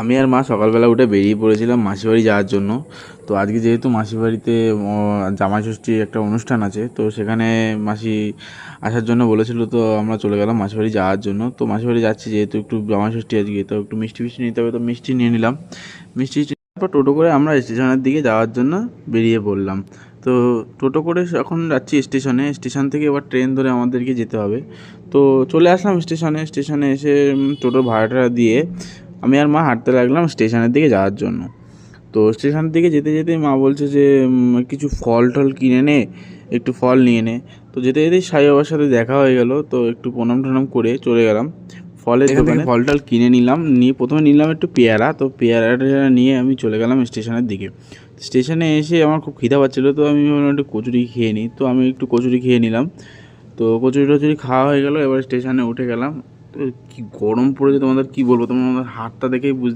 আমি আর মা সকালবেলা উঠে বেরিয়ে পড়েছিলাম মাসিবাড়ি যাওয়ার জন্য। তো আজকে যেহেতু মাসিবাড়িতে জামাই ষষ্ঠীর একটা অনুষ্ঠান আছে, তো সেখানে মাসি আসার জন্য বলেছিল, তো আমরা চলে গেলাম মাসিবাড়ি যাওয়ার জন্য। তো মাসিবাড়ি যাচ্ছি যেহেতু একটু জামাই ষষ্ঠী আজকে, তো একটু মিষ্টি ফিষ্টি নিতে হবে, তো মিষ্টি নিয়ে নিলাম। মিষ্টি তারপর টোটো করে আমরা স্টেশনের দিকে যাওয়ার জন্য বেরিয়ে পড়লাম। তো টোটো করে এখন যাচ্ছি স্টেশনে, স্টেশন থেকে এবার ট্রেন ধরে আমাদেরকে যেতে হবে। তো চলে আসলাম স্টেশনে এসে টোটোর ভাড়াটা দিয়ে আমি আর মা হাঁটতে লাগলাম স্টেশনের দিকে যাওয়ার জন্য। তো স্টেশনের দিকে যেতে যেতে মা বলছে যে কিছু ফল টল কিনে নে, একটু ফল নিয়ে নে। তো যেতে যেতেই সাই বাবার সাথে দেখা হয়ে গেল, তো একটু প্রণাম টনাম করে চলে গেলাম ফলের দোকানে। ফল টল কিনে নিলাম, নিয়ে প্রথমে নিলাম একটু পেয়ারা। তো পেয়ারাটা নিয়ে আমি চলে গেলাম স্টেশনের দিকে। স্টেশনে এসে আমার খুব খিদা পাচ্ছিলো, তো আমি ভাবলাম একটু কচুরি খেয়ে নিই। তো আমি একটু কচুরি খেয়ে নিলাম। তো কচুরি টচুরি খাওয়া হয়ে গেল, এবার স্টেশনে উঠে গেলাম। তো কী গরম পড়েছে তোমাদের কী বলবো, তোমাদের হাতটা দেখেই বুঝতে